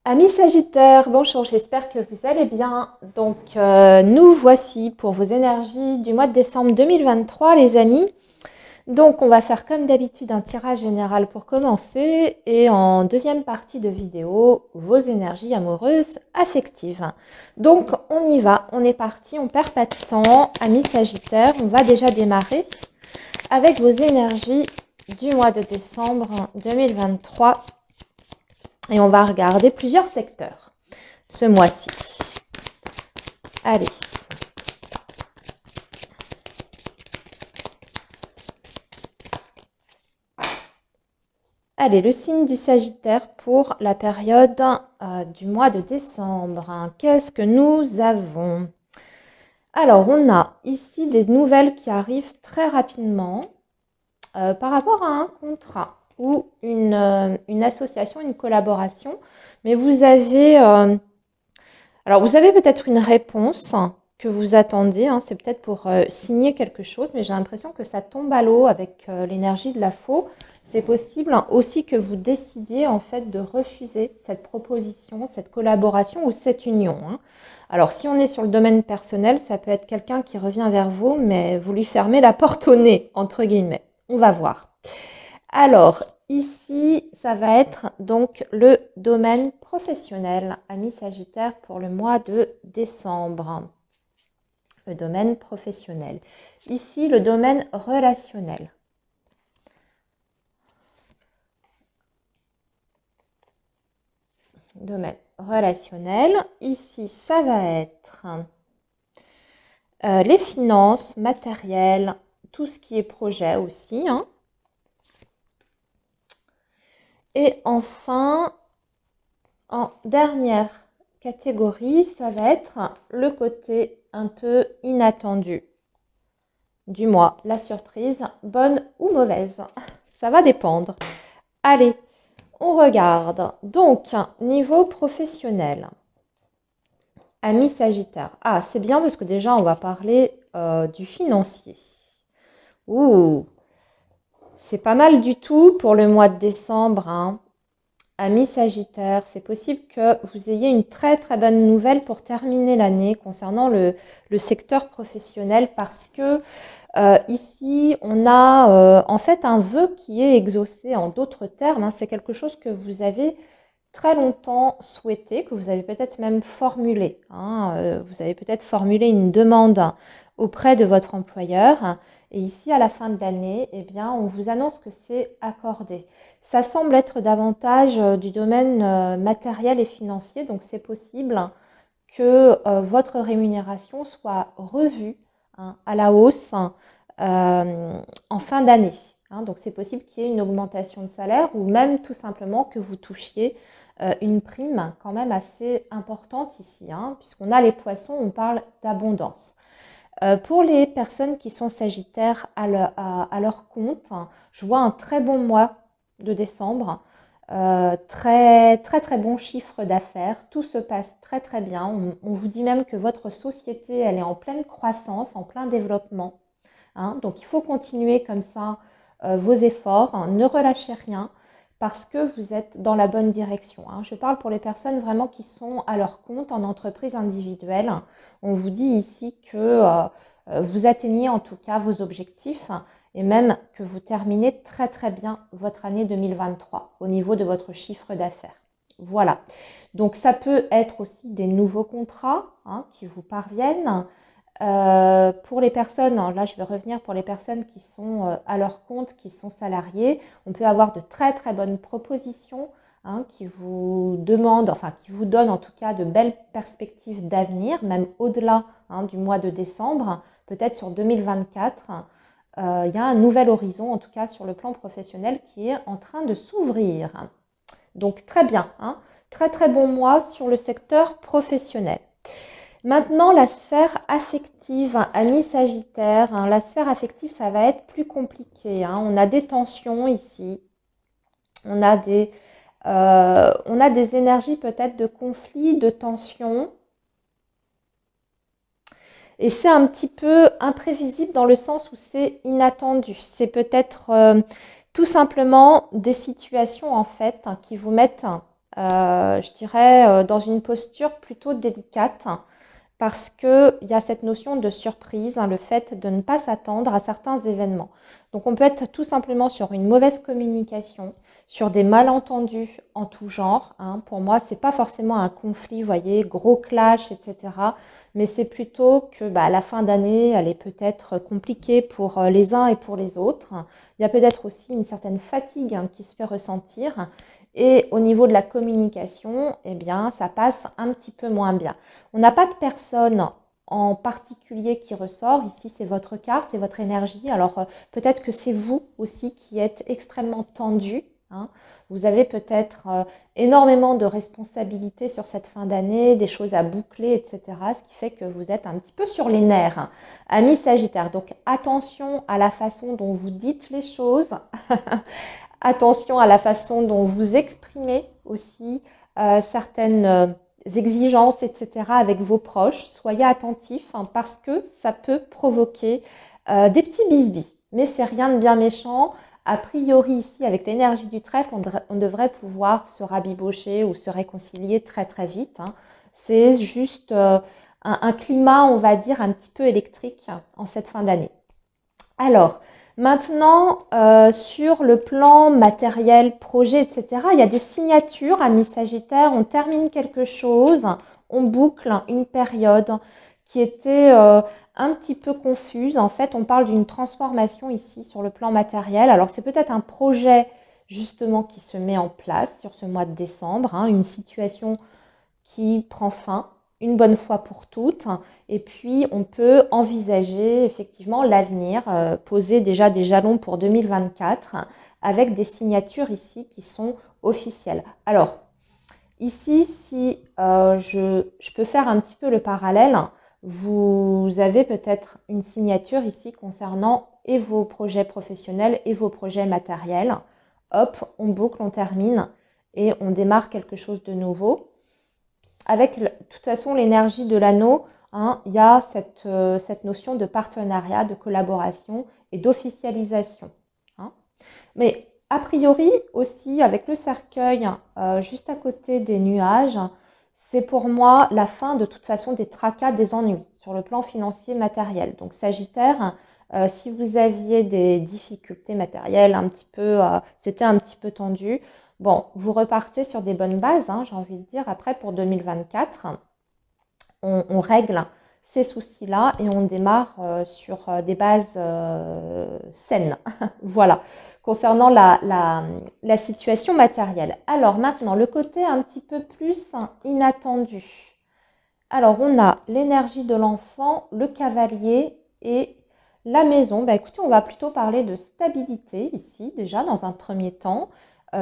Amis Sagittaires, bonjour, j'espère que vous allez bien. Nous voici pour vos énergies du mois de décembre 2023, les amis. Donc, on va faire comme d'habitude un tirage général pour commencer et en deuxième partie de vidéo, vos énergies amoureuses affectives. Donc, on y va, on est parti, on perd pas de temps. Amis Sagittaires, on va déjà démarrer avec vos énergies du mois de décembre 2023. Et on va regarder plusieurs secteurs ce mois-ci. Allez. Allez, le signe du Sagittaire pour la période du mois de décembre. Qu'est-ce que nous avons? Alors, on a ici des nouvelles qui arrivent très rapidement par rapport à un contrat ou une association, une collaboration. Mais vous avez, vous avez peut-être une réponse que vous attendez. C'est peut-être pour signer quelque chose, mais j'ai l'impression que ça tombe à l'eau avec l'énergie de la faux. C'est possible aussi que vous décidiez en fait de refuser cette proposition, cette collaboration ou cette union. Alors, si on est sur le domaine personnel, ça peut être quelqu'un qui revient vers vous, mais vous lui fermez la porte au nez, entre guillemets. On va voir. Alors, ici, ça va être donc le domaine professionnel, amis Sagittaire, pour le mois de décembre. Le domaine professionnel. Ici, le domaine relationnel. Domaine relationnel. Ici, ça va être les finances, matériel, tout ce qui est projet aussi. Et enfin, en dernière catégorie, ça va être le côté un peu inattendu du mois. La surprise, bonne ou mauvaise, ça va dépendre. Allez, on regarde. Donc, niveau professionnel. Amis Sagittaire. Ah, c'est bien parce que déjà, on va parler du financier. Ouh, c'est pas mal du tout pour le mois de décembre. Amis Sagittaire, c'est possible que vous ayez une très très bonne nouvelle pour terminer l'année concernant le secteur professionnel parce que ici, on a en fait un vœu qui est exaucé. En d'autres termes, c'est quelque chose que vous avez très longtemps souhaité, que vous avez peut-être même formulé. Vous avez peut-être formulé une demande auprès de votre employeur. Et ici, à la fin de l'année, eh bien, on vous annonce que c'est accordé. Ça semble être davantage du domaine matériel et financier, donc c'est possible que votre rémunération soit revue à la hausse en fin d'année. Donc c'est possible qu'il y ait une augmentation de salaire ou même tout simplement que vous touchiez une prime quand même assez importante ici, puisqu'on a les poissons, on parle d'abondance. Pour les personnes qui sont sagittaires à leur compte, je vois un très bon mois de décembre, très très très bon chiffre d'affaires, tout se passe très très bien. On vous dit même que votre société, elle est en pleine croissance, en plein développement. Donc il faut continuer comme ça vos efforts, ne relâchez rien parce que vous êtes dans la bonne direction. Je parle pour les personnes vraiment qui sont à leur compte en entreprise individuelle. On vous dit ici que vous atteignez en tout cas vos objectifs et même que vous terminez très très bien votre année 2023 au niveau de votre chiffre d'affaires. Voilà. Donc ça peut être aussi des nouveaux contrats qui vous parviennent. Pour les personnes, là je vais revenir pour les personnes qui sont à leur compte, qui sont salariés, on peut avoir de très très bonnes propositions qui vous demandent, enfin qui vous donnent en tout cas de belles perspectives d'avenir, même au-delà du mois de décembre, peut-être sur 2024. Il y a un nouvel horizon, en tout cas sur le plan professionnel, qui est en train de s'ouvrir. Donc très bien, très très bon mois sur le secteur professionnel. Maintenant, la sphère affective, amis Sagittaire, la sphère affective, ça va être plus compliqué. On a des tensions ici, on a des énergies peut-être de conflit, de tension. Et c'est un petit peu imprévisible dans le sens où c'est inattendu. C'est peut-être tout simplement des situations en fait qui vous mettent je dirais, dans une posture plutôt délicate parce qu'il y a cette notion de surprise, hein, le fait de ne pas s'attendre à certains événements. Donc on peut être tout simplement sur une mauvaise communication, sur des malentendus en tout genre, hein. Pour moi, c'est pas forcément un conflit, vous voyez, gros clash, etc. Mais c'est plutôt que la fin d'année, elle est peut-être compliquée pour les uns et pour les autres. Il y a peut-être aussi une certaine fatigue, hein, qui se fait ressentir. Et au niveau de la communication, eh bien, ça passe un petit peu moins bien. On n'a pas de personne en particulier qui ressort. Ici, c'est votre carte, c'est votre énergie. Alors, peut-être que c'est vous aussi qui êtes extrêmement tendu, hein. Vous avez peut-être énormément de responsabilités sur cette fin d'année, des choses à boucler, etc. Ce qui fait que vous êtes un petit peu sur les nerfs, hein. Amis Sagittaire, donc attention à la façon dont vous dites les choses. Attention à la façon dont vous exprimez aussi certaines exigences, etc. avec vos proches. Soyez attentifs, hein, parce que ça peut provoquer des petits bisbis. Mais c'est rien de bien méchant. A priori, ici, avec l'énergie du trèfle, on devrait pouvoir se rabibocher ou se réconcilier très très vite, hein. C'est juste un climat, on va dire, un petit peu électrique en cette fin d'année. Alors, maintenant, sur le plan matériel, projet, etc., il y a des signatures, amis Sagittaire, on termine quelque chose, on boucle une période qui était un petit peu confuse. En fait, on parle d'une transformation ici sur le plan matériel. Alors, c'est peut-être un projet justement qui se met en place sur ce mois de décembre, hein, une situation qui prend fin une bonne fois pour toutes. Et puis, on peut envisager effectivement l'avenir, poser déjà des jalons pour 2024 avec des signatures ici qui sont officielles. Alors, ici, si je peux faire un petit peu le parallèle, vous avez peut-être une signature ici concernant et vos projets professionnels et vos projets matériels. Hop, on boucle, on termine et on démarre quelque chose de nouveau. Avec, de toute façon, l'énergie de l'anneau, hein, il y a cette notion de partenariat, de collaboration et d'officialisation, hein. Mais a priori aussi, avec le cercueil juste à côté des nuages, c'est pour moi la fin de toute façon des tracas, des ennuis sur le plan financier matériel. Donc Sagittaire, si vous aviez des difficultés matérielles, c'était un petit peu tendu, bon, vous repartez sur des bonnes bases, hein, j'ai envie de dire. Après, pour 2024, on règle ces soucis-là et on démarre sur des bases saines. Voilà, concernant la situation matérielle. Alors maintenant, le côté un petit peu plus inattendu. Alors, on a l'énergie de l'enfant, le cavalier et la maison. Écoutez, on va plutôt parler de stabilité ici, déjà, dans un premier temps,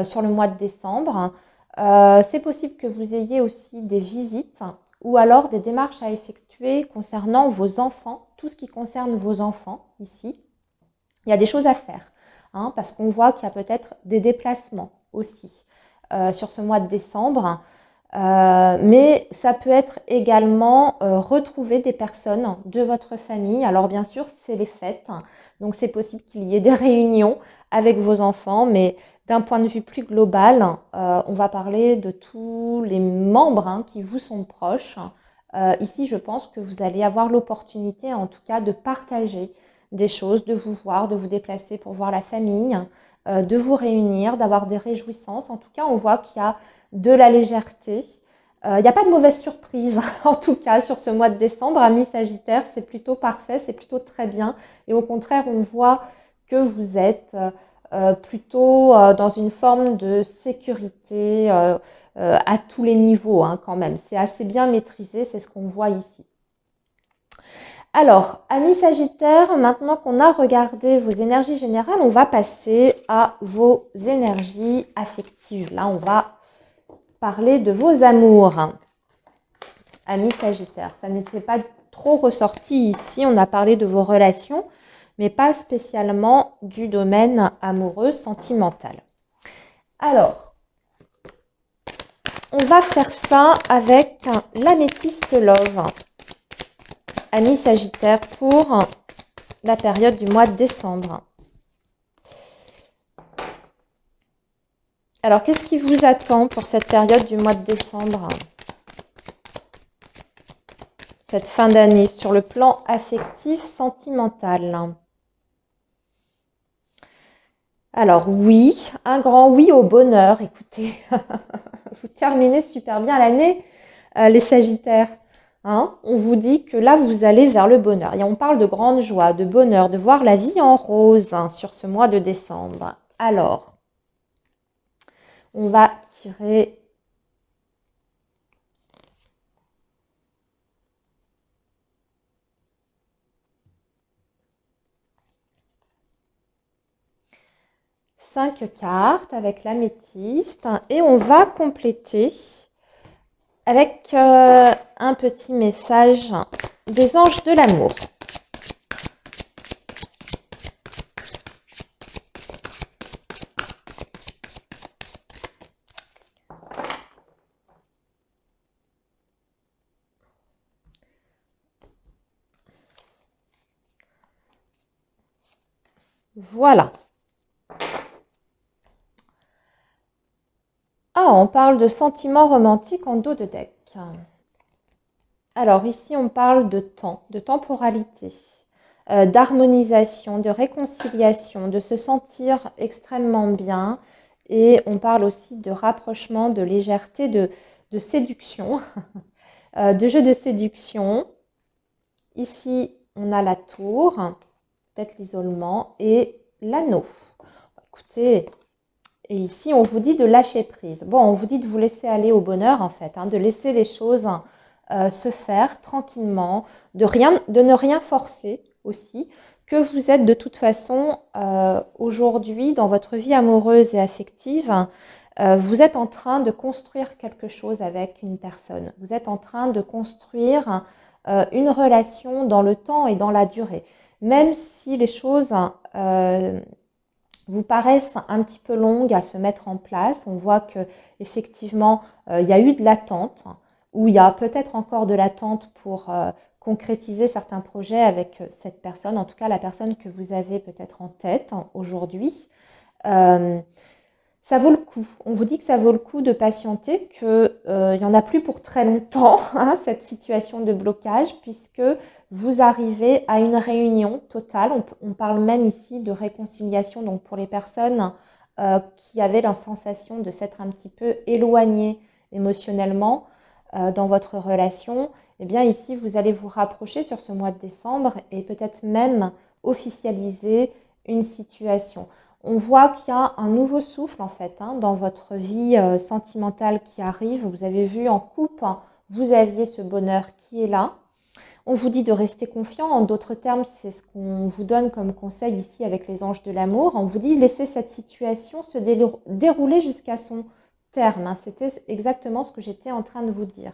sur le mois de décembre. C'est possible que vous ayez aussi des visites ou alors des démarches à effectuer concernant vos enfants, tout ce qui concerne vos enfants ici. Il y a des choses à faire, hein, parce qu'on voit qu'il y a peut-être des déplacements aussi sur ce mois de décembre. Mais ça peut être également retrouver des personnes de votre famille. Alors bien sûr, c'est les fêtes, donc c'est possible qu'il y ait des réunions avec vos enfants, mais d'un point de vue plus global, on va parler de tous les membres, hein, qui vous sont proches. Ici, je pense que vous allez avoir l'opportunité, en tout cas, de partager des choses, de vous voir, de vous déplacer pour voir la famille, de vous réunir, d'avoir des réjouissances. En tout cas, on voit qu'il y a de la légèreté. Il n'y a pas de mauvaise surprise, en tout cas, sur ce mois de décembre. Amis Sagittaire, c'est plutôt parfait, c'est plutôt très bien. Et au contraire, on voit que vous êtes plutôt dans une forme de sécurité à tous les niveaux, hein, quand même. C'est assez bien maîtrisé, c'est ce qu'on voit ici. Alors, amis Sagittaire, maintenant qu'on a regardé vos énergies générales, on va passer à vos énergies affectives. Là, on va parler de vos amours. Amis Sagittaire, ça n'était pas trop ressorti ici. On a parlé de vos relations, mais pas spécialement du domaine amoureux, sentimental. Alors, on va faire ça avec l'améthyste love. Amis Sagittaire, pour la période du mois de décembre. Alors, qu'est-ce qui vous attend pour cette période du mois de décembre? Cette fin d'année, sur le plan affectif, sentimental. Alors oui, un grand oui au bonheur. Écoutez, vous terminez super bien l'année, les Sagittaires. Hein, on vous dit que là, vous allez vers le bonheur. Et on parle de grande joie, de bonheur, de voir la vie en rose hein, sur ce mois de décembre. Alors, on va tirer... cinq cartes avec l'améthyste et on va compléter avec un petit message des anges de l'amour. Voilà. Ah, on parle de sentiments romantiques en dos de deck. Alors ici, on parle de temps, de temporalité, d'harmonisation, de réconciliation, de se sentir extrêmement bien. Et on parle aussi de rapprochement, de légèreté, de séduction, de jeu de séduction. Ici, on a la tour, peut-être l'isolement et l'anneau. Écoutez, et ici, on vous dit de lâcher prise. Bon, on vous dit de vous laisser aller au bonheur, en fait, hein, de laisser les choses se faire tranquillement, de ne rien forcer aussi, que vous êtes de toute façon aujourd'hui dans votre vie amoureuse et affective, vous êtes en train de construire quelque chose avec une personne. Vous êtes en train de construire une relation dans le temps et dans la durée. Même si les choses vous paraissent un petit peu longues à se mettre en place, on voit que effectivement il y a eu de l'attente, ou il y a peut-être encore de l'attente pour concrétiser certains projets avec cette personne, en tout cas la personne que vous avez peut-être en tête aujourd'hui. Ça vaut le coup. On vous dit que ça vaut le coup de patienter, qu'il n'y en a plus pour très longtemps, hein, cette situation de blocage, puisque vous arrivez à une réunion totale. On parle même ici de réconciliation, donc pour les personnes qui avaient la sensation de s'être un petit peu éloignées émotionnellement dans votre relation. Eh bien ici, vous allez vous rapprocher sur ce mois de décembre et peut-être même officialiser une situation. On voit qu'il y a un nouveau souffle en fait hein, dans votre vie sentimentale qui arrive. Vous avez vu en couple, hein, vous aviez ce bonheur qui est là. On vous dit de rester confiant. En d'autres termes, c'est ce qu'on vous donne comme conseil ici avec les anges de l'amour. On vous dit laissez cette situation se dérouler jusqu'à son terme. Hein. C'était exactement ce que j'étais en train de vous dire.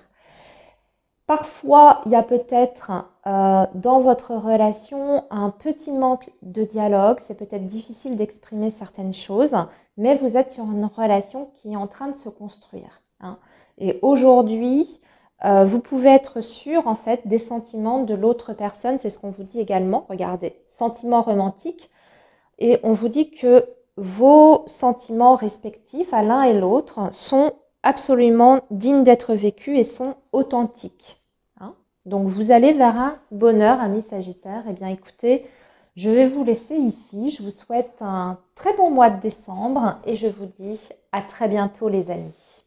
Parfois, il y a peut-être dans votre relation un petit manque de dialogue. C'est peut-être difficile d'exprimer certaines choses, mais vous êtes sur une relation qui est en train de se construire. Hein. Et aujourd'hui, vous pouvez être sûr en fait des sentiments de l'autre personne. C'est ce qu'on vous dit également. Regardez, sentiments romantiques. Et on vous dit que vos sentiments respectifs à l'un et l'autre sont absolument dignes d'être vécus et sont authentiques. Donc, vous allez vers un bonheur, amis Sagittaires. Eh bien, écoutez, je vais vous laisser ici. Je vous souhaite un très bon mois de décembre et je vous dis à très bientôt, les amis.